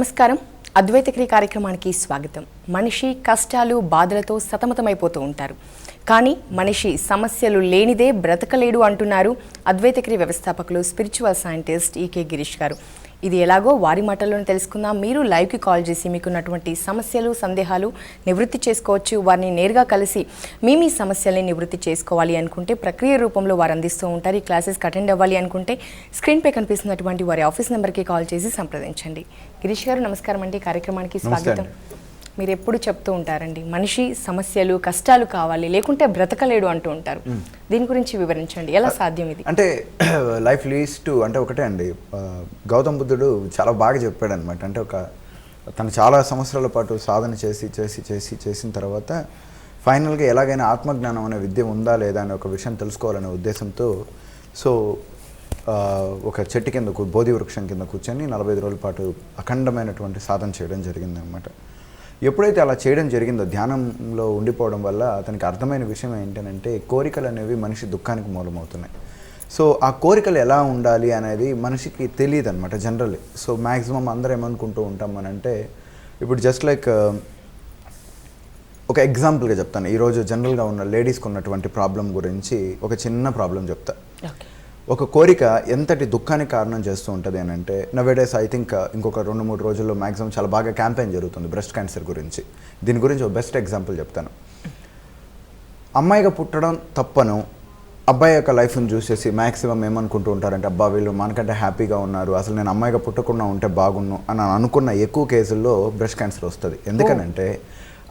నమస్కారం. అద్వైతక్రియ కార్యక్రమానికి స్వాగతం. మనిషి కష్టాలు బాధలతో సతమతమైపోతూ ఉంటారు, కానీ మనిషి సమస్యలు లేనిదే బ్రతకలేడు అంటున్నారు అద్వైతక్రియ వ్యవస్థాపకులు స్పిరిచువల్ సైంటిస్ట్ ఈకే గిరీష్ గారు. ఇది ఎలాగో వారి మాటల్లోనే తెలుసుకుందాం. మీరు లైవ్కి కాల్ చేసి మీకున్నటువంటి సమస్యలు సందేహాలు నివృత్తి చేసుకోవచ్చు. వారిని నేరుగా కలిసి మీ సమస్యల్ని నివృత్తి చేసుకోవాలి అనుకుంటే ప్రక్రియ రూపంలో వారు అందిస్తూ ఉంటారు. ఈ క్లాసెస్కి అటెండ్ అవ్వాలి అనుకుంటే స్క్రీన్పై కనిపిస్తున్నటువంటి వారి ఆఫీస్ నెంబర్కి కాల్ చేసి సంప్రదించండి. గిరీష్ గారు నమస్కారం అండి, కార్యక్రమానికి స్వాగతం. మీరు ఎప్పుడు చెప్తూ ఉంటారండి, మనిషి సమస్యలు కష్టాలు కావాలి లేకుంటే బ్రతకలేడు అంటూ ఉంటారు. దీని గురించి వివరించండి, ఎలా సాధ్యం ఇది? అంటే లైఫ్ లీడ్స్ టు అంటే ఒకటే అండి, గౌతమ్ బుద్ధుడు చాలా బాగా చెప్పాడు అనమాట. అంటే తను చాలా సంవత్సరాల పాటు సాధన చేసిన తర్వాత ఫైనల్గా ఎలాగైనా ఆత్మజ్ఞానం అనే విద్య ఉందా లేదా అనే ఒక విషయం తెలుసుకోవాలనే ఉద్దేశంతో ఒక చెట్టు కింద బోధి వృక్షం కింద కూర్చొని 45 రోజుల పాటు అఖండమైనటువంటి సాధన చేయడం జరిగిందనమాట. ఎప్పుడైతే అలా చేయడం జరిగిందో, ధ్యానంలో ఉండిపోవడం వల్ల అతనికి అర్థమైన విషయం ఏంటంటే కోరికలు అనేవి మనిషి దుఃఖానికి మూలమవుతున్నాయి. సో ఆ కోరికలు ఎలా ఉండాలి అనేది మనిషికి తెలియదు అనమాట జనరల్లీ. సో మ్యాక్సిమం అందరూ ఏమనుకుంటూ ఉంటాం అంటే, ఇప్పుడు జస్ట్ లైక్ ఒక ఎగ్జాంపుల్గా చెప్తాను. ఈరోజు జనరల్గా ఉన్న లేడీస్కి ఉన్నటువంటి ప్రాబ్లం గురించి ఒక చిన్న ప్రాబ్లం చెప్తా. ఒక కోరిక ఎంతటి దుఃఖానికి కారణం చేస్తూ ఉంటుంది అని అంటే, నవేడేస్ ఐ థింక్ ఇంకొక 2-3 రోజుల్లో మ్యాక్సిమం చాలా బాగా క్యాంపెయిన్ జరుగుతుంది బ్రెస్ట్ క్యాన్సర్ గురించి. దీని గురించి ఒక బెస్ట్ ఎగ్జాంపుల్ చెప్తాను. అమ్మాయిగా పుట్టడం తప్పను, అబ్బాయి యొక్క లైఫ్ని చూసేసి మ్యాక్సిమం ఏమనుకుంటూ ఉంటారంటే, అబ్బా వీళ్ళు మనకంటే హ్యాపీగా ఉన్నారు, అసలు నేను అమ్మాయిగా పుట్టకుండా ఉంటే బాగున్ను అని అనుకున్న ఎక్కువ కేసుల్లో బ్రెస్ట్ క్యాన్సర్ వస్తుంది. ఎందుకనంటే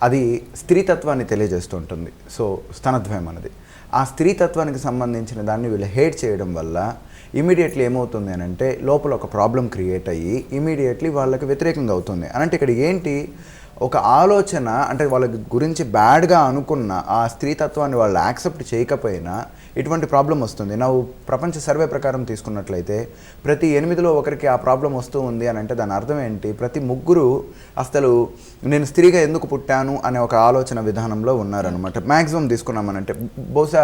అది స్త్రీతత్వాన్ని తెలియజేస్తూ ఉంటుంది. సో స్తనద్వయం అనేది ఆ స్త్రీతత్వానికి సంబంధించిన దాన్ని వీళ్ళు హేట్ చేయడం వల్ల ఇమీడియట్లీ ఏమవుతుంది అని అంటే, లోపల ఒక ప్రాబ్లం క్రియేట్ అయ్యి ఇమీడియట్లీ వాళ్ళకి వ్యతిరేకంగా అవుతుంది. అంటే ఇక్కడ ఏంటి, ఒక ఆలోచన అంటే వాళ్ళ గురించి బ్యాడ్గా అనుకున్న ఆ స్త్రీతత్వాన్ని వాళ్ళు యాక్సెప్ట్ చేయకపోయినా ఇటువంటి ప్రాబ్లం వస్తుంది. నువ్వు ప్రపంచ సర్వే ప్రకారం తీసుకున్నట్లయితే ప్రతి 8లో ఒకరికి ఆ ప్రాబ్లం వస్తూ ఉంది అని అంటే దాని అర్థం ఏంటి, ప్రతి 3 అసలు నేను స్త్రీగా ఎందుకు పుట్టాను అనే ఒక ఆలోచన విధానంలో ఉన్నారనమాట. మ్యాక్సిమం తీసుకున్నామనంటే బహుశా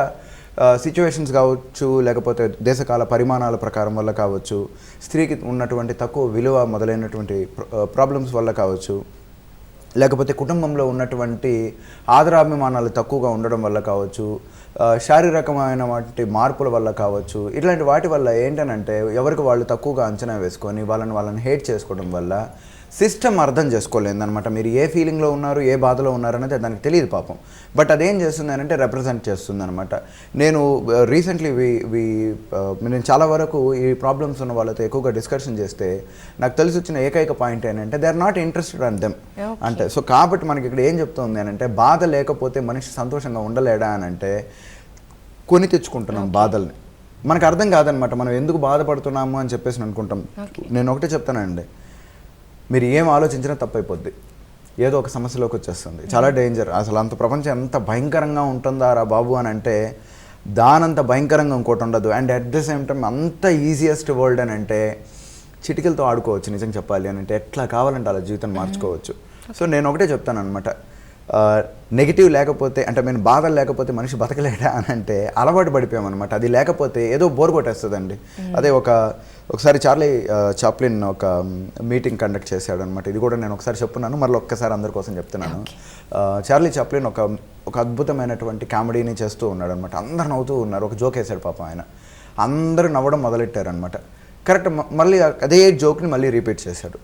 సిచ్యువేషన్స్ కావచ్చు, లేకపోతే దేశకాల పరిమాణాల ప్రకారం వల్ల కావచ్చు, స్త్రీకి ఉన్నటువంటి తక్కువ విలువ మొదలైనటువంటి ప్రాబ్లమ్స్ వల్ల కావచ్చు, లేకపోతే కుటుంబంలో ఉన్నటువంటి ఆదరాభిమానాలు తక్కువగా ఉండడం వల్ల కావచ్చు, శారీరకమైన వాటి మార్పుల వల్ల కావచ్చు, ఇట్లాంటి వాటి వల్ల ఏంటనంటే ఎవరికి వాళ్ళు తక్కువగా అంచనా వేసుకొని వాళ్ళని హేట్ చేసుకోవడం వల్ల సిస్టమ్ అర్థం చేసుకోలేదన్నమాట. మీరు ఏ ఫీలింగ్లో ఉన్నారు, ఏ బాధలో ఉన్నారు అనేది దానికి తెలియదు పాపం. బట్ అదేం చేస్తుంది అంటే రిప్రజెంట్ చేస్తుంది అనమాట. నేను రీసెంట్లీ నేను చాలా వరకు ఈ ప్రాబ్లమ్స్ ఉన్న వాళ్ళతో ఎక్కువగా డిస్కషన్ చేస్తే నాకు తెలిసి వచ్చిన ఏకైక పాయింట్ ఏంటంటే, they are not interested in them అంటే. సో కాబట్టి మనకి ఇక్కడ ఏం చెప్తుంది అని అంటే, బాధ లేకపోతే మనిషి సంతోషంగా ఉండలేడా అని అంటే కొని తెచ్చుకుంటున్నాం బాధల్ని. మనకు అర్థం కాదనమాట మనం ఎందుకు బాధపడుతున్నాము అని చెప్పేసి అనుకుంటాం. నేను ఒకటే చెప్తానండి, మీరు ఏం ఆలోచించినా తప్పైపోద్ది, ఏదో ఒక సమస్యలోకి వచ్చేస్తుంది. చాలా డేంజర్. అసలు అంత ప్రపంచం ఎంత భయంకరంగా ఉంటుందా రా బాబు అని అంటే దానంత భయంకరంగా ఇంకోటి ఉండదు. And at the same time అంత ఈజియెస్ట్ వరల్డ్ అని అంటే చిటికలతో ఆడుకోవచ్చు. నిజం చెప్పాలి అని అంటే ఎట్లా కావాలంటే అలా జీవితం మార్చుకోవచ్చు. సో నేను ఒకటే చెప్తాను అనమాట, నెగిటివ్ లేకపోతే అంటే నేను బాధ లేకపోతే మనిషి బతకలేడా అని అంటే అలవాటు పడిపోయామన్నమాట. అది లేకపోతే ఏదో బోర్ కొట్టేస్తుందండి. అదే ఒకసారి చార్లీ చాప్లిన్ ఒక మీటింగ్ కండక్ట్ చేశాడు అనమాట. ఇది కూడా నేను ఒకసారి చెప్తున్నాను, మళ్ళీ ఒక్కసారి అందరి కోసం చెప్తున్నాను. చార్లీ చాప్లిన్ ఒక అద్భుతమైనటువంటి కామెడీని చేస్తూ ఉన్నాడు అనమాట. అందరు నవ్వుతూ ఉన్నారు. ఒక జోక్ వేశాడు పాపం ఆయన, అందరూ నవ్వడం మొదలెట్టారనమాట. కరెక్ట్, మళ్ళీ అదే జోక్ని మళ్ళీ రిపీట్ చేశాడు.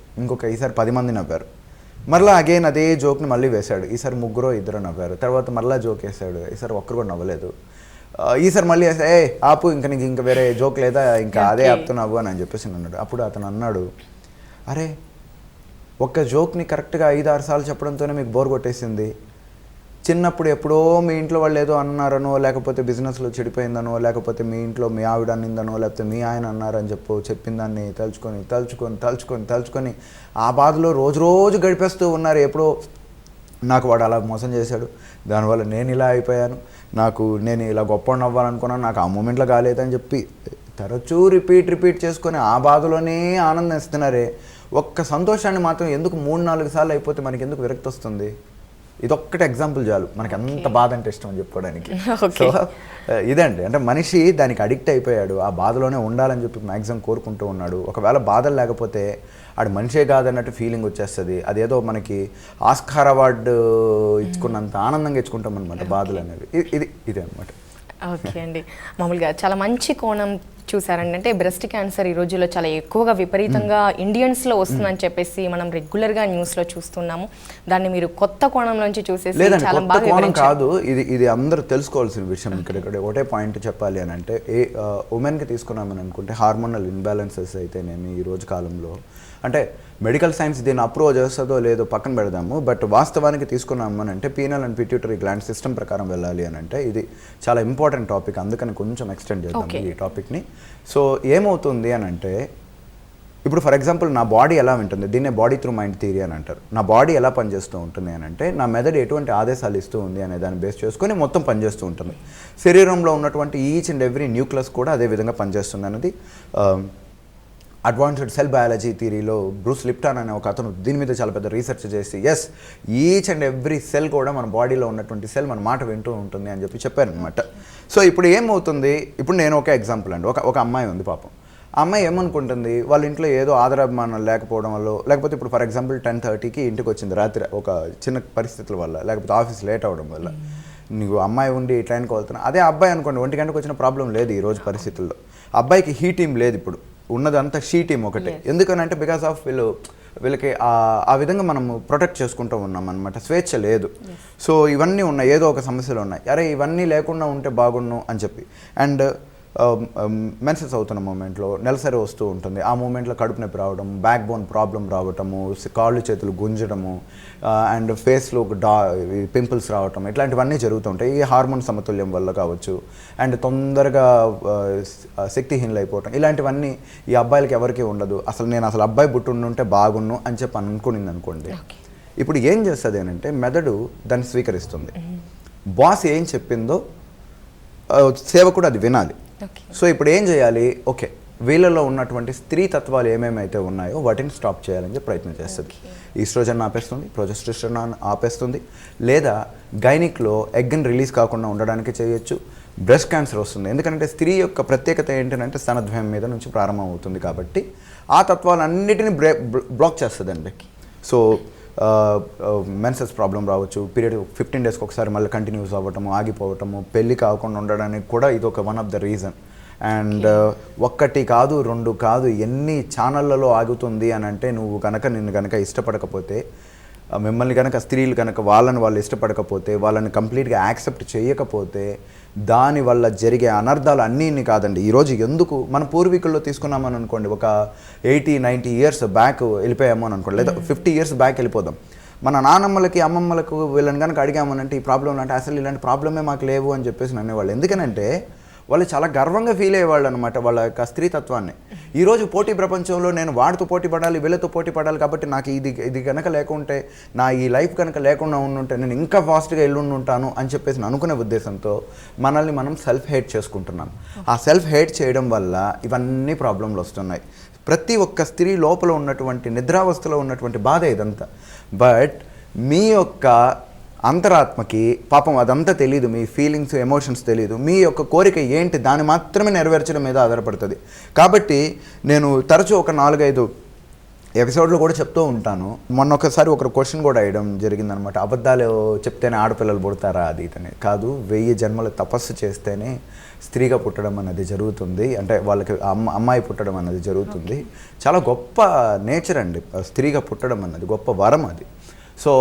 ఈసారి 10 మంది నవ్వారు. మరలా అగైన్ అదే జోక్ని మళ్ళీ వేశాడు. ఈసారి 3-2 నవ్వారు. తర్వాత మళ్ళీ జోక్ వేశాడు. ఈసారి ఒక్కరు కూడా నవ్వలేదు. ఈసారి మళ్ళీ వేస్తే ఆపు, నీకు ఇంకా వేరే జోక్ లేదా, ఇంకా అదే ఆపుతున్నావు అని చెప్పేసి అన్నాడు. అప్పుడు అతను అన్నాడు, అరే ఒక్క జోక్ని కరెక్ట్గా 5-6 సార్లు చెప్పడంతోనే మీకు బోర్ కొట్టేసింది. చిన్నప్పుడు ఎప్పుడో మీ ఇంట్లో వాళ్ళు ఏదో అన్నారనో, లేకపోతే బిజినెస్లో చెడిపోయిందనో, లేకపోతే మీ ఇంట్లో మీ ఆవిడ అనిందనో, లేకపోతే మీ ఆయన అన్నారని చెప్పిన దాన్ని తలుచుకొని ఆ బాధలో రోజు గడిపేస్తూ ఉన్నారు. ఎప్పుడో నాకు వాడు అలా మోసం చేశాడు, దానివల్ల నేను ఇలా అయిపోయాను, నేను ఇలా గొప్ప అవ్వాలనుకున్నాను, నాకు ఆ మూమెంట్లో కాలేదని చెప్పి తరచూ రిపీట్ చేసుకొని ఆ బాధలోనే ఆనందం ఇస్తున్నారే. ఒక్క సంతోషాన్ని మాత్రం ఎందుకు 3-4 సార్లు అయిపోతే మనకి ఎందుకు విరక్తి వస్తుంది? ఇదొక్కటి ఎగ్జాంపుల్ చాలు మనకి ఎంత బాధ అంటే ఇష్టం అని చెప్పుకోవడానికి. సో ఇదండి, అంటే మనిషి దానికి అడిక్ట్ అయిపోయాడు, ఆ బాధలోనే ఉండాలని చెప్పి మ్యాక్సిమం కోరుకుంటూ ఉన్నాడు. ఒకవేళ బాధలు లేకపోతే ఆడు మనిషే కాదన్నట్టు ఫీలింగ్ వచ్చేస్తుంది. అదేదో మనకి ఆస్కార్ అవార్డు ఇచ్చుకున్నంత ఆనందంగా ఇచ్చుకుంటాం అనమాట బాధలు అనేవి. ఇదే అనమాట. ఓకే అండి, మామూలుగా చాలా మంచి కోణం చూసారండి. అంటే బ్రెస్ట్ క్యాన్సర్ ఈ రోజుల్లో చాలా ఎక్కువగా విపరీతంగా ఇండియన్స్లో వస్తుందని చెప్పేసి మనం రెగ్యులర్గా న్యూస్లో చూస్తున్నాము. దాన్ని మీరు కొత్త కోణంలోంచి చూసేసి చాలా బాగా కోణం కాదు, ఇది అందరూ తెలుసుకోవాల్సిన విషయం. ఇక్కడ ఒకటే పాయింట్ చెప్పాలి అని అంటే, ఉమెన్కి తీసుకున్నామని అనుకుంటే హార్మోనల్ ఇన్బ్యాలెన్సెస్ అయితేనేమి ఈ రోజు కాలంలో, అంటే మెడికల్ సైన్స్ దీన్ని అప్రూవ్ చేస్తుందో లేదో పక్కన పెడదాము, బట్ వాస్తవానికి తీసుకున్నాము అని అంటే penal and pituitary gland system ప్రకారం వెళ్ళాలి అని అంటే ఇది చాలా ఇంపార్టెంట్ టాపిక్. అందుకని కొంచెం ఎక్స్టెండ్ చేద్దాం ఈ టాపిక్ని. సో ఏమవుతుంది అని అంటే, ఇప్పుడు ఫర్ ఎగ్జాంపుల్ నా బాడీ ఎలా ఉంటుంది, దీన్నే బాడీ త్రూ మైండ్ థియరీ అని అంటారు. నా బాడీ ఎలా పనిచేస్తూ ఉంటుంది అని అంటే, నా మెదడు ఎటువంటి ఆదేశాలు ఇస్తూ ఉంది అనే దాన్ని బేస్ చేసుకొని మొత్తం పనిచేస్తూ ఉంటుంది. శరీరంలో ఉన్నటువంటి ఈచ్ అండ్ ఎవ్రీ న్యూక్లియస్ కూడా అదే విధంగా పనిచేస్తుంది అన్నది అడ్వాన్స్డ్ సెల్ బయాలజీ థియరీలో బ్రూస్ లిప్టన్ అనే ఒక అతను దీని మీద చాలా పెద్ద రీసెర్చ్ చేసి ఈచ్ అండ్ ఎవ్రీ సెల్ కూడా మన బాడీలో ఉన్నటువంటి సెల్ మన మాట వింటూ ఉంటుంది అని చెప్పి చెప్పారనమాట. సో ఇప్పుడు ఏమవుతుంది, ఇప్పుడు నేను ఒక ఎగ్జాంపుల్ అండి, ఒక అమ్మాయి ఉంది పాపం. ఆ అమ్మాయి ఏమనుకుంటుంది, వాళ్ళ ఇంట్లో ఏదో ఆదరాభిమానం లేకపోవడం వల్ల, లేకపోతే ఇప్పుడు ఫర్ ఎగ్జాంపుల్ 10:30కి ఇంటికి వచ్చింది రాత్రి ఒక చిన్న పరిస్థితుల వల్ల, లేకపోతే ఆఫీస్ లేట్ అవ్వడం వల్ల, నీకు అమ్మాయి ఉండి ట్రైన్కి వెళ్తున్నా, అదే అబ్బాయి అనుకోండి 1 గంటకు వచ్చిన ప్రాబ్లం లేదు ఈ రోజు పరిస్థితుల్లో. అబ్బాయికి హీ టీమ్ లేదు, ఇప్పుడు ఉన్నదంతా షీ టీమ్ ఒకటే. ఎందుకనంటే బికాస్ ఆఫ్ వీళ్ళకి ఆ విధంగా మనం ప్రొటెక్ట్ చేసుకుంటూ ఉన్నాం అనమాట, స్వేచ్ఛ లేదు. సో ఇవన్నీ ఉన్నాయి, ఏదో ఒక సమస్యలు ఉన్నాయి, అరే ఇవన్నీ లేకుండా ఉంటే బాగుండు అని చెప్పి. అండ్ మెన్సెస్ అవుతున్న మూమెంట్లో నెలసరి వస్తూ ఉంటుంది, ఆ మూమెంట్లో కడుపు నొప్పి రావడం, బ్యాక్ బోన్ ప్రాబ్లం రావటము, కాళ్ళు చేతులు గుంజడము, అండ్ ఫేస్లో పింపుల్స్ రావటం, ఇట్లాంటివన్నీ జరుగుతుంటాయి. ఈ హార్మోన్ సమతుల్యం వల్ల కావచ్చు, అండ్ తొందరగా శక్తిహీనలు అయిపోవటం, ఇలాంటివన్నీ ఈ అబ్బాయిలకి ఎవరికీ ఉండదు. నేను అసలు అబ్బాయి పుట్టుంటే బాగున్ను అని చెప్పి అనుకునింది అనుకోండి. ఇప్పుడు ఏం చేస్తుంది అని అంటే, మెదడు దాన్ని స్వీకరిస్తుంది. బాస్ ఏం చెప్పిందో సేవకుడు అది వినాలి. సో ఇప్పుడు ఏం చేయాలి, ఓకే వీళ్ళలో ఉన్నటువంటి స్త్రీ తత్వాలు ఏమేమైతే ఉన్నాయో వాటిని స్టాప్ చేయాలని చెప్పి ప్రయత్నం చేస్తుంది. ఈస్ట్రోజన్ ఆపేస్తుంది, ప్రొజెస్టెరాన్ ఆపేస్తుంది, లేదా గైనిక్లో ఎగ్ని రిలీజ్ కాకుండా ఉండడానికి చేయొచ్చు. బ్రెస్ట్ క్యాన్సర్ వస్తుంది, ఎందుకంటే స్త్రీ యొక్క ప్రత్యేకత ఏంటంటే స్తనద్వయం మీద నుంచి ప్రారంభం అవుతుంది కాబట్టి ఆ తత్వాలన్నిటిని బ్లాక్ చేస్తుందండి. సో మెన్సెస్ ప్రాబ్లం రావచ్చు, పీరియడ్ 15 డేస్కి ఒకసారి మళ్ళీ కంటిన్యూస్ అవ్వటము, ఆగిపోవటము, పెళ్ళి కాకుండా ఉండడానికి కూడా ఇది ఒక one of the reason. And 1 కాదు 2 కాదు ఎన్ని ఛానళ్ళలో ఆగుతుంది అని అంటే, నిన్ను కనుక ఇష్టపడకపోతే, మిమ్మల్ని కనుక స్త్రీలు కనుక వాళ్ళు ఇష్టపడకపోతే, వాళ్ళని కంప్లీట్గా యాక్సెప్ట్ చేయకపోతే దానివల్ల జరిగే అనర్థాలు అన్నీ కాదండి. ఈరోజు ఎందుకు మన పూర్వీకుల్లో తీసుకున్నామని అనుకోండి, ఒక 80-90 ఇయర్స్ బ్యాక్ వెళ్ళిపోయాము అని అనుకోండి, లేదా 50 ఇయర్స్ బ్యాక్ వెళ్ళిపోదాం. మన నానమ్మలకి అమ్మమ్మలకు వీళ్ళని కనుక అడిగామనంటే ఈ ప్రాబ్లం అంటే అసలు ఇలాంటి ప్రాబ్లమే మాకు లేవు అని చెప్పేసి అనేవాళ్ళు. ఎందుకనంటే వాళ్ళు చాలా గర్వంగా ఫీల్ అయ్యేవాళ్ళు అనమాట వాళ్ళ యొక్క స్త్రీతత్వాన్ని. ఈరోజు పోటీ ప్రపంచంలో నేను వాడితో పోటీ పడాలి, వీళ్ళతో పోటీ పడాలి, కాబట్టి నాకు ఇది కనుక లేకుంటే, నా ఈ లైఫ్ కనుక లేకుండా ఉండుంటే నేను ఇంకా ఫాస్ట్గా ఉంటాను అని చెప్పేసి అనుకునే ఉద్దేశంతో మనల్ని మనం సెల్ఫ్ హేట్ చేసుకుంటున్నాం. ఆ సెల్ఫ్ హేట్ చేయడం వల్ల ఇవన్నీ ప్రాబ్లంలు వస్తున్నాయి. ప్రతి ఒక్క స్త్రీ లోపల ఉన్నటువంటి నిద్రావస్థలో ఉన్నటువంటి బాధ ఇదంతా. బట్ మీ యొక్క అంతరాత్మకి పాపం అదంతా తెలియదు, మీ ఫీలింగ్స్ ఎమోషన్స్ తెలియదు, మీ యొక్క కోరిక ఏంటి దాన్ని మాత్రమే నెరవేర్చడం మీద ఆధారపడుతుంది. కాబట్టి నేను తరచూ ఒక 4-5 ఎపిసోడ్లో కూడా చెప్తూ ఉంటాను. మొన్న ఒకసారి ఒకరు క్వశ్చన్ కూడా వేయడం జరిగిందనమాట, అబద్ధాలు చెప్తేనే ఆడపిల్లలు పుడతారా అది ఇతనే కాదు, 1000 జన్మలు తపస్సు చేస్తేనే స్త్రీగా పుట్టడం అన్నది జరుగుతుంది, అంటే వాళ్ళకి అమ్మాయి పుట్టడం అన్నది జరుగుతుంది. చాలా గొప్ప నేచర్ అండి స్త్రీగా పుట్టడం అన్నది, గొప్ప వరం అది. సో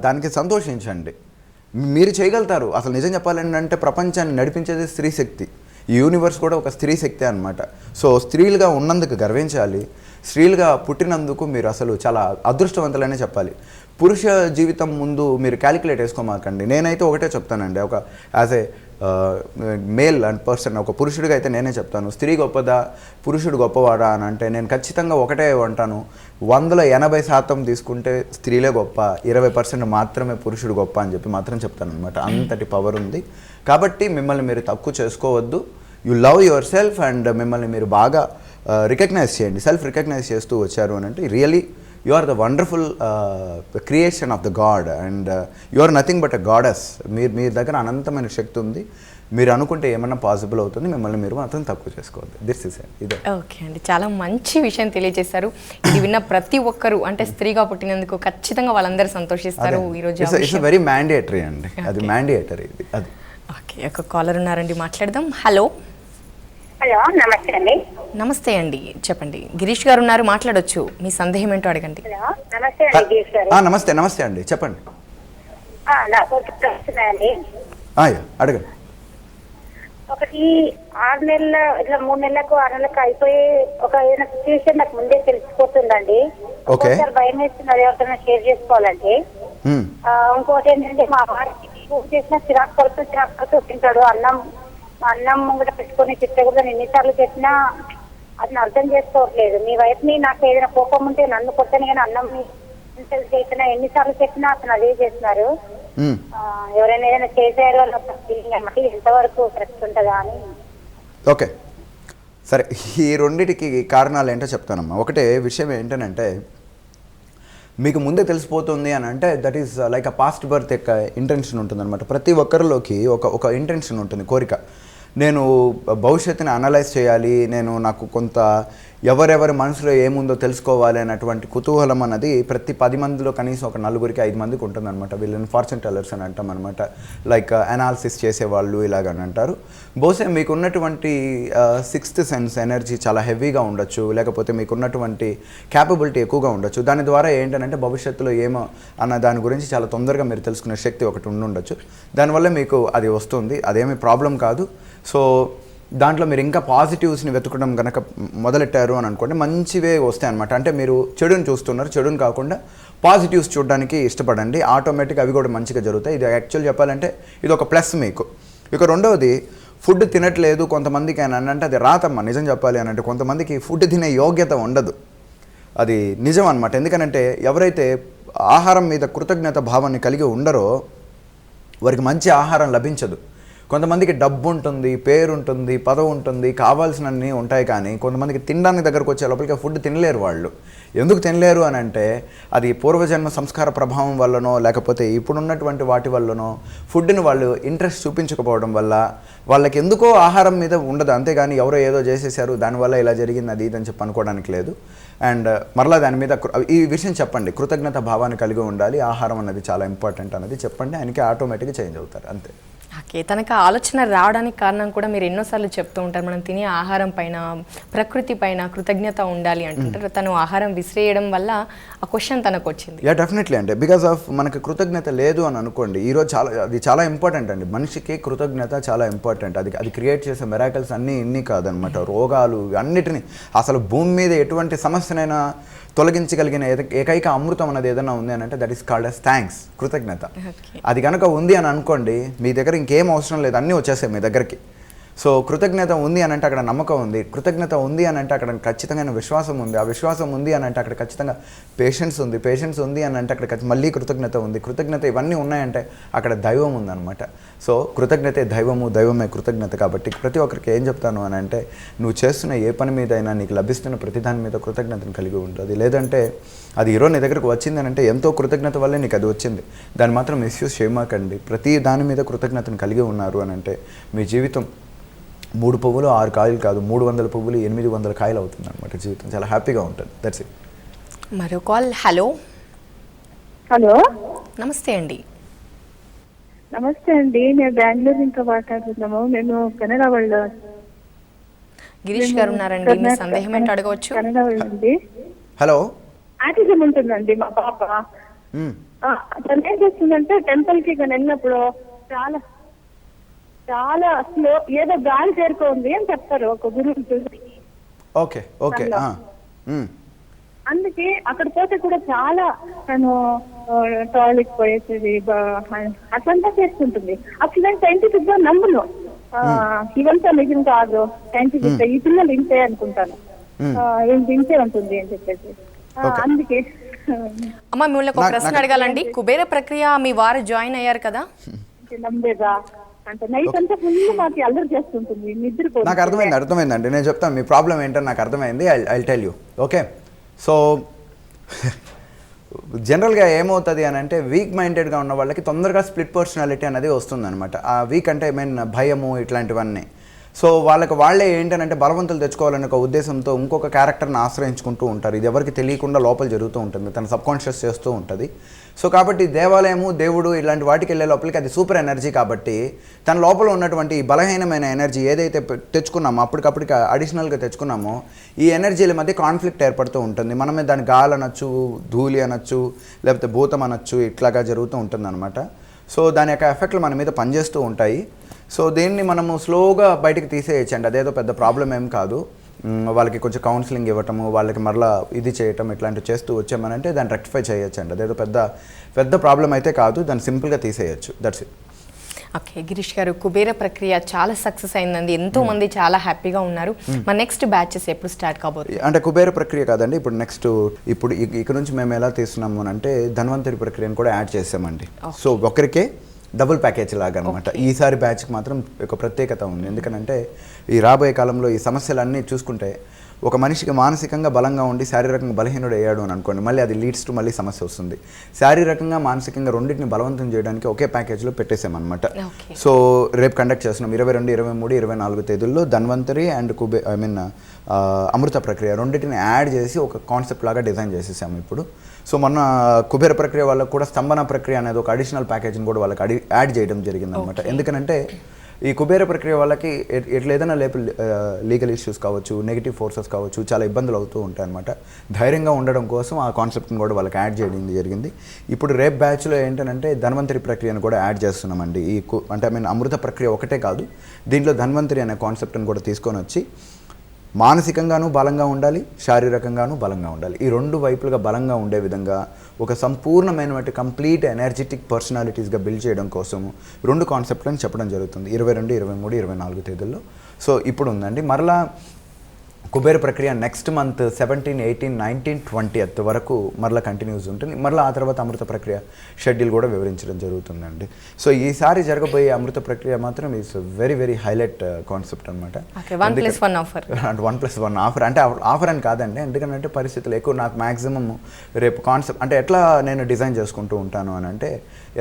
దానికి సంతోషించండి, మీరు చేయగలుగుతారు. అసలు నిజం చెప్పాలంటే ప్రపంచాన్ని నడిపించేది స్త్రీ శక్తి, ఈ యూనివర్స్ కూడా ఒక స్త్రీ శక్తి అనమాట. సో స్త్రీలుగా ఉన్నందుకు గర్వించాలి, స్త్రీలుగా పుట్టినందుకు మీరు అసలు చాలా అదృష్టవంతులనే చెప్పాలి. పురుష జీవితం ముందు మీరు క్యాలిక్యులేట్ వేసుకోమాకండి. నేనైతే ఒకటే చెప్తానండి, ఒక as a male and person, ఒక పురుషుడిగా అయితే నేనే చెప్తాను, స్త్రీ గొప్పదా పురుషుడు గొప్పవాడా అని అంటే నేను ఖచ్చితంగా ఒకటే అంటాను, 100లో 80% తీసుకుంటే స్త్రీలే గొప్ప, 20% మాత్రమే పురుషుడు గొప్ప అని చెప్పి మాత్రం చెప్తాను అనమాట. అంతటి పవర్ ఉంది. కాబట్టి మిమ్మల్ని మీరు తక్కువ చేసుకోవద్దు, you love your self and మిమ్మల్ని మీరు బాగా రికగ్నైజ్ చేయండి. సెల్ఫ్ రికగ్నైజ్ చేస్తూ వచ్చారు అని అంటే really you are the wonderful creation of the God and you are nothing but a goddess. మీ దగ్గర అనంతమైన శక్తి ఉంది. మీరు అనుకుంటే ఏమన్నా పాసిబుల్ అవుతుంది. మిమ్మల్ని మీరు మాత్రం తక్కువ చేసుకోవద్దు. దిస్ ఇస్ ఇదే. ఓకే అండి, చాలా మంచి విషయం తెలియజేశారు. ఇది విన్న ప్రతి ఒక్కరు అంటే స్త్రీగా పుట్టినందుకు ఖచ్చితంగా వాళ్ళందరూ సంతోషిస్తారు. ఈరోజు ఇట్స్ వెరీ మ్యాండేటరీ అండి, అది మ్యాండేటరీ ఇది అది. ఓకే, ఒక కాలర్ ఉన్నారండి, మాట్లాడదాం. హలో. హలో, నమస్తే అండి. నమస్తే అండి, చెప్పండి. గిరీష్ గారు ఉన్నారు, మాట్లాడొచ్చు. మీ సందేహం ఏంటో అడగండి. హలో, నమస్తే అండి గిరీష్ గారు. నమస్తే నమస్తే అండి, చెప్పండి. నాకు ఒక ప్రశ్న అండి. అడగండి. ఒకటి 6 నెలల ఇట్లా 3 నెలలకు 6 నెలలకు అయిపోయి ఒక ఏదైనా సిచ్యువేషన్ నాకు ముందే తెలిసిపోతుందండి. ఒకసారి భయం వేస్తున్నది ఎవరికైనా షేర్ చేసుకోవాలంటే. ఇంకోటి ఏంటంటే మా వారికి చేసిన చిరాకు పడుతూ తింటాడు. అన్నం కూడా పెట్టుకొని తిట్టే కూడా నేను ఎన్నిసార్లు చెప్పినా అతను అర్థం చేసుకోవట్లేదు. మీ వైపుని నాకు ఏదైనా కోపం ఉంటే నన్ను కొట్టని కానీ అన్నం చేసినా ఎన్నిసార్లు చెప్పినా అతను అదే చేస్తున్నారు. ఎవరైనా ఏదైనా చేశారు అని ఒక ఫీలింగ్ అనమాట. ఎంతవరకు కరెక్ట్ ఉంటుందా అని. ఓకే సరే, ఈ రెండిటికి కారణాలు ఏంటో చెప్తానమ్మా. ఒకటే విషయం ఏంటంటే, మీకు ముందే తెలిసిపోతుంది అని అంటే that is like a past birth యొక్క ఇంటెన్షన్ ఉంటుంది అనమాట. ప్రతి ఒక్కరిలోకి ఒక ఇంటెన్షన్ ఉంటుంది, కోరిక. నేను భవిష్యత్తుని అనలైజ్ చేయాలి, నాకు కొంత ఎవరెవరి మనసులో ఏముందో తెలుసుకోవాలి అన్నటువంటి కుతూహలం అన్నది ప్రతి 10 మందిలో కనీసం ఒక 4-5 మందికి ఉంటుందన్నమాట. వీళ్ళని ఫార్చ్యూన్ టెల్లర్స్ అని అంటాం అనమాట. లైక్ అనాలిసిస్ చేసేవాళ్ళు ఇలాగని అంటారు. బహుశా మీకు ఉన్నటువంటి 6th సెన్స్ ఎనర్జీ చాలా హెవీగా ఉండొచ్చు, లేకపోతే మీకు ఉన్నటువంటి క్యాపబిలిటీ ఎక్కువగా ఉండొచ్చు. దాని ద్వారా ఏంటంటే భవిష్యత్తులో ఏమో అన్న దాని గురించి చాలా తొందరగా మీరు తెలుసుకునే శక్తి ఒకటి ఉండొచ్చు. దానివల్ల మీకు అది వస్తుంది, అదేమీ ప్రాబ్లం కాదు. సో దాంట్లో మీరు ఇంకా పాజిటివ్స్ని వెతకడం కనుక మొదలెట్టారు అని అనుకోండి, మంచివే వస్తాయి అనమాట. అంటే మీరు చెడుని చూస్తున్నారు, చెడుని కాకుండా పాజిటివ్స్ చూడడానికి ఇష్టపడండి. ఆటోమేటిక్గా అవి కూడా మంచిగా జరుగుతాయి. ఇది యాక్చువల్ చెప్పాలంటే ఇది ఒక ప్లస్ మీకు. ఇక రెండవది, ఫుడ్ తినట్లేదు కొంతమందికి అని అంటే అది రాతమ్మ. నిజం చెప్పాలి అని అంటే కొంతమందికి ఫుడ్ తినే యోగ్యత ఉండదు, అది నిజం అనమాట. ఎందుకనంటే ఎవరైతే ఆహారం మీద కృతజ్ఞత భావాన్ని కలిగి ఉండరో వారికి మంచి ఆహారం లభించదు. కొంతమందికి డబ్బు ఉంటుంది, పేరు ఉంటుంది, పదవి ఉంటుంది, కావాల్సినన్ని ఉంటాయి. కానీ కొంతమందికి తినడానికి దగ్గరకు వచ్చే లోపలికి ఫుడ్ తినలేరు. వాళ్ళు ఎందుకు తినలేరు అని అంటే అది పూర్వజన్మ సంస్కార ప్రభావం వల్లనో లేకపోతే ఇప్పుడున్నటువంటి వాటి వల్లనో ఫుడ్ని వాళ్ళు ఇంట్రెస్ట్ చూపించకపోవడం వల్ల వాళ్ళకి ఎందుకో ఆహారం మీద ఉండదు. అంతేగాని ఎవరో ఏదో చేసేసారు దానివల్ల ఇలా జరిగింది అది ఇదని చెప్పి అనుకోవడానికి లేదు. అండ్ మరలా దాని మీద ఈ విషయం చెప్పండి, కృతజ్ఞత భావాన్ని కలిగి ఉండాలి, ఆహారం అనేది చాలా ఇంపార్టెంట్ అనేది చెప్పండి, ఆయనకి ఆటోమేటిక్గా చేంజ్ అవుతారు అంతే. ఓకే, తనకు ఆలోచన రావడానికి కారణం కూడా మీరు ఎన్నోసార్లు చెప్తూ ఉంటారు, మనం తినే ఆహారం పైన ప్రకృతి పైన కృతజ్ఞత ఉండాలి అంటుంటారు. తను ఆహారం విసిరేయడం వల్ల ఆ క్వశ్చన్ తనకు వచ్చింది. డెఫినెట్లీ అంటే బికాస్ ఆఫ్ మనకి కృతజ్ఞత లేదు అని అనుకోండి, ఈరోజు అది చాలా ఇంపార్టెంట్ అండి. మనిషికి కృతజ్ఞత చాలా ఇంపార్టెంట్. అది క్రియేట్ చేసే మిరాకిల్స్ ఇన్ని కాదనమాట. రోగాలు అన్నిటినీ అసలు భూమి మీద ఎటువంటి సమస్యనైనా తొలగించగలిగిన ఏకైక అమృతం అనేది ఏదైనా ఉంది అని అంటే that is called as thanks, కృతజ్ఞత. అది కనుక ఉంది అని అనుకోండి, మీ దగ్గర ఇంకేం అవసరం లేదు, అన్నీ వచ్చేసాయి మీ దగ్గరికి. సో కృతజ్ఞత ఉంది అని అంటే అక్కడ నమ్మకం ఉంది, కృతజ్ఞత ఉంది అని అంటే అక్కడ ఖచ్చితంగా విశ్వాసం ఉంది, ఆ విశ్వాసం ఉంది అని అంటే అక్కడ ఖచ్చితంగా పేషెన్స్ ఉంది అని అంటే అక్కడ మళ్ళీ కృతజ్ఞత ఉంది, కృతజ్ఞత ఇవన్నీ ఉన్నాయంటే అక్కడ దైవం ఉందన్నమాట. సో కృతజ్ఞతే దైవము, దైవమే కృతజ్ఞత. కాబట్టి ప్రతి ఒక్కరికి ఏం చెప్తాను అని అంటే నువ్వు చేస్తున్న ఏ పని మీద అయినా నీకు లభిస్తున్న ప్రతి దాని మీద కృతజ్ఞతను కలిగి ఉంటుంది. లేదంటే అది ఈరోజు నీ దగ్గరకు వచ్చింది అని అంటే ఎంతో కృతజ్ఞత వల్లే నీకు అది వచ్చింది, దాన్ని మాత్రం మిస్యూజ్ చేయమాకండి. ప్రతి దాని మీద కృతజ్ఞతను కలిగి ఉన్నారు అని అంటే మీ జీవితం 3 పువ్వులు 6 కాయలు కాదు, 300 పువ్వులు 800 కాయలు అవుతుంది అనమాట. జీవితం చాలా హ్యాపీగా ఉంటుంది. That's it. మరో కాల్. హలో. హలో, నమస్తే అండి. నమస్తే అండి, నేను బెంగళూరు నుంచి మాట్లాడుతున్నాము. నేను కెనడా వాళ్ళు. గిరీష్ గారు ఉన్నారండి, మీ సందేహం ఏంటో అడగవచ్చు. కెనడా వాళ్ళండి. హలో. ఆటిజం ఉంటుందండి మా పాప. తను ఏం చేస్తుందంటే టెంపుల్కి వెళ్ళినప్పుడు చాలా చాలా స్లో ఏదో గాలి చేరుకోంది అని చెప్తారు ఒక గురువు చూసి. Okay okay. అందుకే అక్కడ పోతే కూడా చాలా తను టాయిలెట్ పోయేసేది అట్లంతా చేసుకుంటుంది. అసలు నేను సైంటిఫిక్ గా నమ్మును, ఇవంతా నిజం కాదు, సైంటిఫిక్ గా ఈ పిల్లలు ఇంతే అనుకుంటాను, ఇంతే ఉంటుంది అని చెప్పేసి. అందుకే అమ్మ మిమ్మల్ని ఒక ప్రశ్న అడగాలండి. కుబేర ప్రక్రియ మీ వారు జాయిన్ అయ్యారు కదా, నమ్మేదా అంటే నైట్ అంతా ఫుల్ మాకు అల్లరి చేస్తుంటుంది, నిద్రపోతుంది. నాకు అర్థమైందండి, నేను చెప్తాను మీ ప్రాబ్లం ఏంటో నాకు అర్థమైంది. I tell you. Okay, so జనరల్గా ఏమవుతుంది అని అంటే వీక్ మైండెడ్గా ఉన్న వాళ్ళకి తొందరగా స్ప్లిట్ పర్సనాలిటీ అనేది వస్తుందన్నమాట. ఆ వీక్ అంటే భయము ఇట్లాంటివన్నీ. సో వాళ్ళే ఏంటంటే బలవంతులు తెచ్చుకోవాలనే ఒక ఉద్దేశంతో ఇంకొక క్యారెక్టర్ని ఆశ్రయించుకుంటూ ఉంటారు. ఇది ఎవరికి తెలియకుండా లోపల జరుగుతూ ఉంటుంది, తన సబ్కాన్షియస్ చేస్తూ ఉంటుంది. సో కాబట్టి దేవాలయము, దేవుడు ఇలాంటి వాటికి వెళ్ళే లోపలికి అది సూపర్ ఎనర్జీ కాబట్టి తన లోపల ఉన్నటువంటి ఈ బలహీనమైన ఎనర్జీ ఏదైతే తెచ్చుకున్నామో అప్పటికప్పటికి అడిషనల్గా తెచ్చుకున్నామో ఈ ఎనర్జీల మధ్య కాన్ఫ్లిక్ట్ ఏర్పడుతూ ఉంటుంది. మనమే దాని గాలి అనొచ్చు, ధూళి అనొచ్చు, లేకపోతే భూతం అనొచ్చు, ఇట్లాగా జరుగుతూ ఉంటుంది అనమాట. సో దాని యొక్క ఎఫెక్ట్లు మన మీద పనిచేస్తూ ఉంటాయి. సో దీన్ని మనము స్లోగా బయటకు తీసేయచ్చండి, అదేదో పెద్ద ప్రాబ్లం ఏం కాదు. వాళ్ళకి కొంచెం కౌన్సిలింగ్ ఇవ్వటము, వాళ్ళకి మరలా ఇది చేయటం ఇట్లాంటివి చేస్తూ వచ్చామనంటే దాన్ని రెక్టిఫై చేయొచ్చండి. అదేదో పెద్ద ప్రాబ్లం అయితే కాదు, దాన్ని సింపుల్గా తీసేయచ్చు. That's it. ఓకే గిరీష్ గారు, కుబేర ప్రక్రియ చాలా సక్సెస్ అయిందండి, ఎంతో మంది చాలా హ్యాపీగా ఉన్నారు. మా నెక్స్ట్ బ్యాచెస్ ఎప్పుడు స్టార్ట్ కాబోతుంది? అంటే కుబేర ప్రక్రియ కాదండి, ఇప్పుడు ఇక నుంచి మేము ఎలా తీస్తున్నాము అంటే ధన్వంతరి ప్రక్రియను కూడా యాడ్ చేసామండి. సో ఒకరికే డబుల్ ప్యాకేజ్ లాగా అనమాట. ఈసారి బ్యాచ్కి మాత్రం ఒక ప్రత్యేకత ఉంది. ఎందుకనంటే ఈ రాబోయే కాలంలో ఈ సమస్యలన్నీ చూసుకుంటే ఒక మనిషికి మానసికంగా బలంగా ఉండి శారీరకంగా బలహీనుడు అయ్యాడు అని అనుకోండి, మళ్ళీ అది లీడ్స్ టు మళ్ళీ సమస్య వస్తుంది. శారీరకంగా మానసికంగా రెండింటిని బలవంతం చేయడానికి ఒకే ప్యాకేజ్లో పెట్టేసామన్నమాట. సో రేపు కండక్ట్ చేస్తున్నాం 22, 23, 24 తేదీల్లో ధన్వంతరి అండ్ అమృత ప్రక్రియ రెండింటిని యాడ్ చేసి ఒక కాన్సెప్ట్ లాగా డిజైన్ చేసేసాము ఇప్పుడు. సో మొన్న కుబేర ప్రక్రియ వాళ్ళకు కూడా స్తంభన ప్రక్రియ అనేది ఒక అడిషనల్ ప్యాకేజ్ని కూడా వాళ్ళకి యాడ్ చేయడం జరిగింది అనమాట. ఎందుకనంటే ఈ కుబేర ప్రక్రియ వాళ్ళకి ఎట్లా ఏదైనా లీగల్ ఇష్యూస్ కావచ్చు, నెగిటివ్ ఫోర్సెస్ కావచ్చు, చాలా ఇబ్బందులు అవుతూ ఉంటాయి అనమాట. ధైర్యంగా ఉండడం కోసం ఆ కాన్సెప్ట్ని కూడా వాళ్ళకి యాడ్ చేయడం జరిగింది. ఇప్పుడు రేపు బ్యాచ్లో ఏంటంటే ధన్వంతరి ప్రక్రియను కూడా యాడ్ చేస్తున్నామండి. అమృత ప్రక్రియ ఒకటే కాదు, దీంట్లో ధన్వంతరి అనే కాన్సెప్ట్ని కూడా తీసుకొని వచ్చి మానసికంగానూ బలంగా ఉండాలి, శారీరకంగానూ బలంగా ఉండాలి. ఈ రెండు వైపులుగా బలంగా ఉండే విధంగా ఒక సంపూర్ణమైనటువంటి కంప్లీట్ ఎనర్జెటిక్ పర్సనాలిటీస్గా బిల్డ్ చేయడం కోసం రెండు కాన్సెప్ట్లను చెప్పడం జరుగుతుంది 22, 23, 24 తేదీల్లో. సో ఇప్పుడు ఉందండి మరలా కుబేర ప్రక్రియ నెక్స్ట్ మంత్ 17, 18, 19, 20th వరకు మరలా కంటిన్యూస్ ఉంటుంది. మరలా ఆ తర్వాత అమృత ప్రక్రియ షెడ్యూల్ కూడా వివరించడం జరుగుతుందండి. సో ఈసారి జరగబోయే అమృత ప్రక్రియ మాత్రం is very very highlight concept అనమాట. 1+1 ఆఫర్. 1+1 ఆఫర్ అంటే ఆఫర్ అని కాదండి, ఎందుకంటే పరిస్థితులు ఎక్కువ. నాకు మ్యాక్సిమం రేపు కాన్సెప్ట్ అంటే ఎట్లా నేను డిజైన్ చేసుకుంటూ ఉంటాను అని అంటే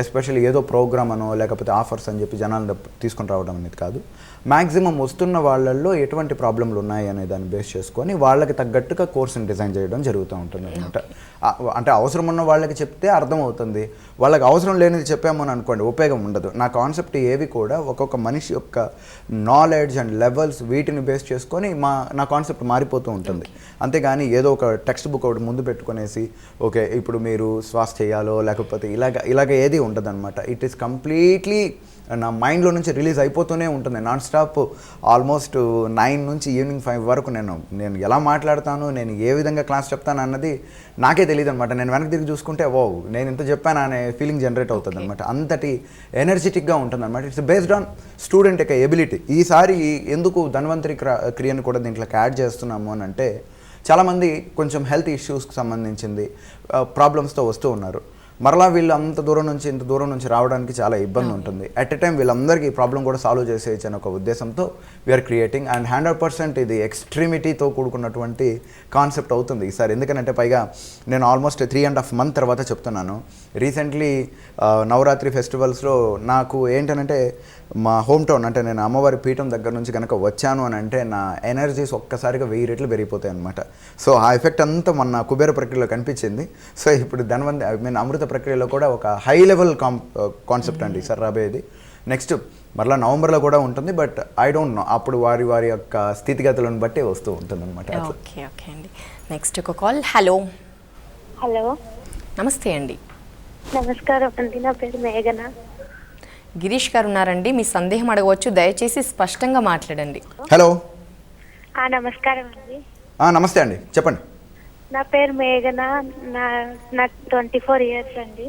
ఎస్పెషల్లీ ఏదో ప్రోగ్రామ్ అనో లేకపోతే ఆఫర్స్ అని చెప్పి జనాలను తీసుకొని రావడం అనేది కాదు. మ్యాక్సిమం వస్తున్న వాళ్ళల్లో ఎటువంటి ప్రాబ్లంలు ఉన్నాయి అనే దాన్ని బేస్ చేసుకొని వాళ్ళకి తగ్గట్టుగా కోర్సుని డిజైన్ చేయడం జరుగుతూ ఉంటుంది అనమాట. అంటే అవసరం ఉన్న వాళ్ళకి చెప్తే అర్థమవుతుంది, వాళ్ళకి అవసరం లేనిది చెప్పాము అని అనుకోండి ఉపయోగం ఉండదు. నా కాన్సెప్ట్ ఏవి కూడా ఒక్కొక్క మనిషి యొక్క నాలెడ్జ్ అండ్ లెవెల్స్ వీటిని బేస్ చేసుకొని నా కాన్సెప్ట్ మారిపోతూ ఉంటుంది. అంతేగాని ఏదో ఒక టెక్స్ట్ బుక్ ఒకటి ముందు పెట్టుకునేసి ఓకే ఇప్పుడు మీరు శ్వాస చేయాలో లేకపోతే ఇలాగ ఏది ఉండదన్నమాట. ఇట్ ఈస్ కంప్లీట్లీ నా మైండ్లో నుంచి రిలీజ్ అయిపోతూనే ఉంటుంది నాన్ స్టాప్. ఆల్మోస్ట్ 9 నుంచి ఈవినింగ్ 5 వరకు నేను ఎలా మాట్లాడతాను, నేను ఏ విధంగా క్లాస్ చెప్తాను అన్నది నాకే తెలియదు అనమాట. నేను వెనక్కి తిరిగి చూసుకుంటే నేను ఇంత చెప్పాను అనే ఫీలింగ్ జనరేట్ అవుతుంది అనమాట. అంతటి ఎనర్జెటిక్గా ఉంటుంది అనమాట. ఇట్స్ బేస్డ్ ఆన్ స్టూడెంట్ యొక్క ఎబిలిటీ. ఈసారి ఎందుకు ధన్వంతరి క్రియను కూడా దీంట్లోకి యాడ్ చేస్తున్నాము అని అంటే చాలామంది కొంచెం హెల్త్ ఇష్యూస్కి సంబంధించింది ప్రాబ్లమ్స్తో వస్తూ ఉన్నారు. మరలా వీళ్ళు ఇంత దూరం నుంచి రావడానికి చాలా ఇబ్బంది ఉంటుంది. అట్ ఎ టైం వీళ్ళందరికీ ఈ ప్రాబ్లం కూడా సాల్వ్ చేసేయచ్చు అని ఒక ఉద్దేశంతో వీఆర్ క్రియేటింగ్ అండ్ 100% ఇది ఎక్స్ట్రీమిటీతో కూడుకున్నటువంటి కాన్సెప్ట్ అవుతుంది ఈసారి. ఎందుకంటే పైగా నేను ఆల్మోస్ట్ 3.5 months తర్వాత చెప్తున్నాను. రీసెంట్లీ నవరాత్రి ఫెస్టివల్స్లో నాకు ఏంటంటే మా హోమ్ టౌన్ అంటే నేను అమ్మవారి పీఠం దగ్గర నుంచి కనుక వచ్చాను అని అంటే నా ఎనర్జీస్ ఒక్కసారిగా 1000 రెట్లు పెరిగిపోతాయి అనమాట. సో ఆ ఎఫెక్ట్ అంతా మొన్న కుబేర ప్రక్రియలో కనిపించింది. సో ఇప్పుడు అమృత ప్రక్రియలో కూడా ఒక హై లెవెల్ కాన్సెప్ట్ అండి సార్ రాబోయేది. నెక్స్ట్ మరలా నవంబర్లో కూడా ఉంటుంది, బట్ ఐ డోంట్ నో, అప్పుడు వారి యొక్క స్థితిగతులను బట్టి వస్తూ ఉంటుంది అనమాట. ఓకే అండి. నెక్స్ట్ ఒక కాల్. హలో నమస్తే అండి. నమస్కారం అండి, నా పేరు మేఘన. గిరీష్ గారు ఉన్నారండి, మీ సందేహం అడగవచ్చు, దయచేసి స్పష్టంగా మాట్లాడండి. హలో నమస్కారం అండి. నమస్తే అండి, చెప్పండి. నా పేరు మేఘన, నాకు 24 years అండి.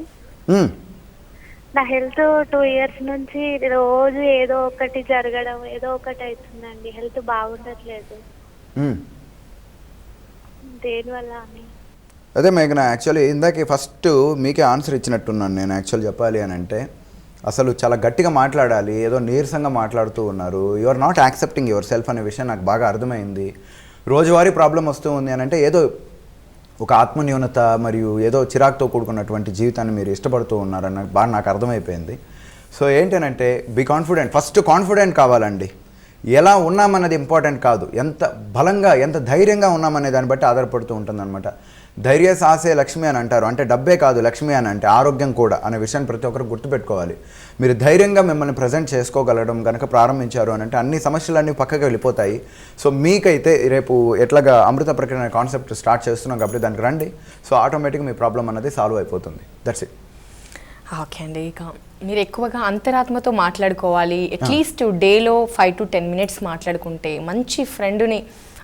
నా హెల్త్ 2 years నుంచి రోజు ఏదో ఒకటి జరగడం, ఏదో ఒకటి అవుతుందండి. హెల్త్ బాగుండట్లేదు, దేనివల్ల అని. అదే మేఘన, యాక్చువల్లీ ఇందాక ఫస్ట్ మీకే ఆన్సర్ ఇచ్చినట్టున్నాను నేను. యాక్చువల్ చెప్పాలి అని అంటే అసలు చాలా గట్టిగా మాట్లాడాలి, ఏదో నీరసంగా మాట్లాడుతూ ఉన్నారు. You are not accepting yourself అనే విషయం నాకు బాగా అర్థమైంది. రోజువారీ ప్రాబ్లం వస్తూ ఉంది అని అంటే ఏదో ఒక ఆత్మన్యూనత మరియు ఏదో చిరాకుతో కూడుకున్నటువంటి జీవితాన్ని మీరు ఇష్టపడుతూ ఉన్నారన్న బాగా నాకు అర్థమైపోయింది. సో ఏంటంటే బీ కాన్ఫిడెంట్, ఫస్ట్ కాన్ఫిడెంట్ కావాలండి. ఎలా ఉన్నామన్నది ఇంపార్టెంట్ కాదు, ఎంత బలంగా ఎంత ధైర్యంగా ఉన్నామనే దాన్ని బట్టి ఆధారపడుతూ ఉంటుందన్నమాట. ధైర్య సాహసే లక్ష్మి అని అంటారు, అంటే డబ్బే కాదు లక్ష్మి అని అంటే ఆరోగ్యం కూడా అనే విషయాన్ని ప్రతి ఒక్కరు గుర్తుపెట్టుకోవాలి. మీరు ధైర్యంగా మిమ్మల్ని ప్రజెంట్ చేసుకోగలడం కనుక ప్రారంభించారు అని అంటే అన్ని సమస్యలన్నీ పక్కకి వెళ్ళిపోతాయి. సో మీకైతే రేపు ఎట్లాగా అమృత ప్రక్రియ అనే కాన్సెప్ట్ స్టార్ట్ చేస్తున్నాం కాబట్టి దానికి రండి. సో ఆటోమేటిక్గా మీ ప్రాబ్లం అన్నది సాల్వ్ అయిపోతుంది. That's it. ఓకే అండి, ఇక మీరు ఎక్కువగా అంతరాత్మతో మాట్లాడుకోవాలి, అట్లీస్ట్ డేలో 5 to 10 minutes మాట్లాడుకుంటే మంచి ఫ్రెండ్ని,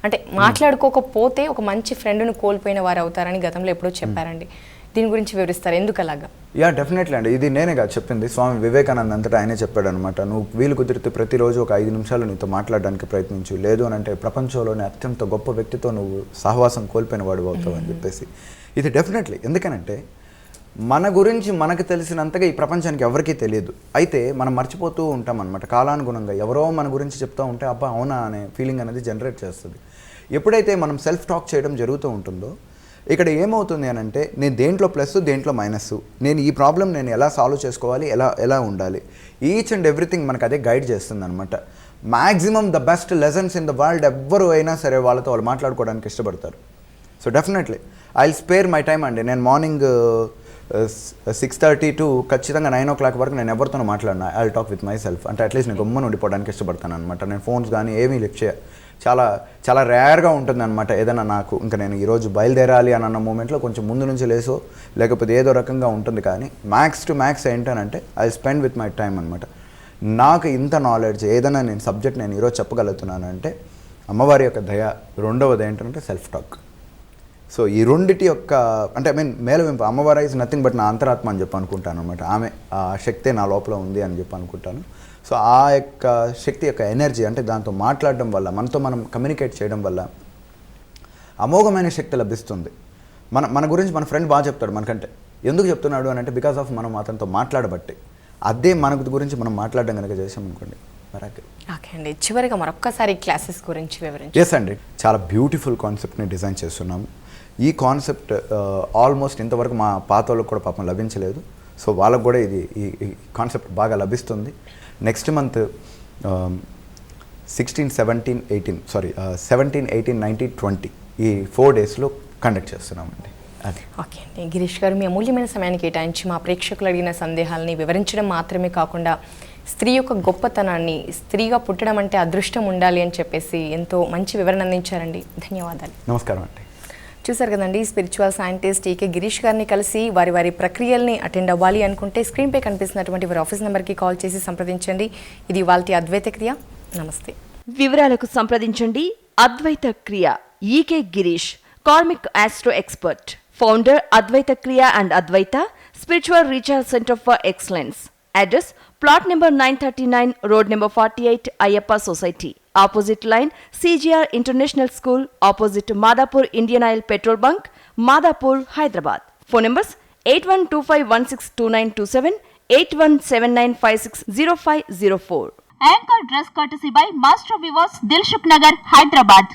అంటే మాట్లాడుకోకపోతే ఒక మంచి ఫ్రెండ్ను కోల్పోయిన వారు అవుతారని గతంలో ఎప్పుడో చెప్పారండి. దీని గురించి వివరిస్తారు, ఎందుకు అలాగా? యా డెఫినెట్లీ అండి, ఇది నేనే కాదు చెప్పింది, స్వామి వివేకానంద అంతటా ఆయనే చెప్పాడు అనమాట. నువ్వు వీలు కుదిరితే ప్రతిరోజు ఒక 5 నిమిషాలు నీతో మాట్లాడడానికి ప్రయత్నించు, లేదు అని అంటే ప్రపంచంలోనే అత్యంత గొప్ప వ్యక్తితో నువ్వు సహవాసం కోల్పోయిన వాడు అవుతావు అని చెప్పేసి. ఇది డెఫినెట్లీ ఎందుకనంటే మన గురించి మనకు తెలిసినంతగా ఈ ప్రపంచానికి ఎవరికీ తెలియదు. అయితే మనం మర్చిపోతూ ఉంటాం అనమాట. కాలానుగుణంగా ఎవరో మన గురించి చెప్తూ ఉంటే అబ్బా అవునా అనే ఫీలింగ్ అనేది జనరేట్ చేస్తుంది. ఎప్పుడైతే మనం సెల్ఫ్ టాక్ చేయడం జరుగుతూ ఉంటుందో ఇక్కడ ఏమవుతుంది అని అంటే నేను దేంట్లో ప్లస్ దేంట్లో మైనస్, నేను ఈ ప్రాబ్లం నేను ఎలా సాల్వ్ చేసుకోవాలి, ఎలా ఉండాలి, ఈచ్ అండ్ ఎవ్రీథింగ్ మనకు అదే గైడ్ చేస్తుంది అనమాట. Maximum the best lessons in the world ఎవ్వరు అయినా సరే వాళ్ళతో వాళ్ళు మాట్లాడుకోవడానికి ఇష్టపడతారు. So definitely I will spare my time అండి. నేను మార్నింగ్ 6:30 to ఖచ్చితంగా 9 o'clock వరకు నేను ఎవరితోనూ మాట్లాడినా I will talk with my self. అంటే అట్లీస్ట్ నేను గమ్మున ఉండిపోవడానికి ఇష్టపడతాను అనమాట. నేను ఫోన్స్ కానీ ఏమీ లిఫ్ట్ చాలా చాలా రేర్గా ఉంటుంది అనమాట. ఏదైనా నాకు ఇంకా నేను ఈరోజు బయలుదేరాలి అని అన్న మూమెంట్లో కొంచెం ముందు నుంచి లేసో లేకపోతే ఏదో రకంగా ఉంటుంది, కానీ మ్యాక్స్ టు మ్యాక్స్ ఏంటనంటే I spend with my time అనమాట. నాకు ఇంత నాలెడ్జ్ ఏదైనా నేను సబ్జెక్ట్ నేను ఈరోజు చెప్పగలుగుతున్నాను అంటే అమ్మవారి యొక్క దయ, రెండవది ఏంటంటే సెల్ఫ్ టాక్. సో ఈ రెండిటి యొక్క అంటే మేలవింపు, అమ్మవారి ఈజ్ నథింగ్ బట్ నా అంతరాత్మ అని చెప్పి అనుకుంటాను అనమాట. ఆమె ఆ శక్తే నా లోపల ఉంది అని చెప్పి అనుకుంటాను. సో ఆ యొక్క శక్తి యొక్క ఎనర్జీ అంటే దాంతో మాట్లాడడం వల్ల, మనతో మనం కమ్యూనికేట్ చేయడం వల్ల అమోఘమైన శక్తి లభిస్తుంది. మన గురించి మన ఫ్రెండ్ బాగా చెప్తాడు మనకంటే. ఎందుకు చెప్తున్నాడు అని అంటే బికాస్ ఆఫ్ మనం అతనితో మాట్లాడబట్టి. అదే మన గురించి మనం మాట్లాడడం కనుక చేసామనుకోండి మరాకిల్. ఓకే అండి, చివరిగా మరొక్కసారి క్లాసెస్ గురించి వివరించండి. ఎస్ అండి, చాలా బ్యూటిఫుల్ కాన్సెప్ట్ని డిజైన్ చేస్తున్నాము. ఈ కాన్సెప్ట్ ఆల్మోస్ట్ ఇంతవరకు మా పాత వాళ్ళకు కూడా పాపం లభించలేదు. సో వాళ్ళకు కూడా ఈ కాన్సెప్ట్ బాగా లభిస్తుంది. నెక్స్ట్ మంత్ 16, 17, 18, 19, 20 ఈ 4 daysలో కండక్ట్ చేస్తున్నామండి. అది ఓకే అండి, గిరీష్ గారు మీ అమూల్యమైన సమయాన్ని కేటాయించి మా ప్రేక్షకులు అడిగిన సందేహాలని వివరించడం మాత్రమే కాకుండా స్త్రీ యొక్క గొప్పతనాన్ని, స్త్రీగా పుట్టడం అంటే అదృష్టం ఉండాలి అని చెప్పేసి ఎంతో మంచి వివరణ అందించారండి. ధన్యవాదాలు. నమస్కారం అండి. చూసారు కదండి, స్పిరిచువల్ సైంటిస్ట్ ఈకే గిరీష్ గారిని కలిసి వారి ప్రక్రియల్ని అటెండ్ అవ్వాలి అనుకుంటే స్క్రీన్పై కనిపిస్తున్నటువంటి వారి ఆఫీస్ నెంబర్కి కాల్ చేసి సంప్రదించండి. ఇది వాళ్ళ అద్వైత క్రియ. నమస్తే. వివరాలకు సంప్రదించండి Advaita Kriya EK Girish, karmic astro expert, founder Advaita Kriya and Advaita spiritual recharge centre for excellence. Address plot number 939, road number 48, Ayyappa society, opposite line CGR international school, opposite Madhapur Indian Oil petrol bunk, Madhapur, Hyderabad. Phone numbers 8125162927, 8179560504. Anchor dress courtesy by Master Weavers, Dilshuk Nagar, Hyderabad.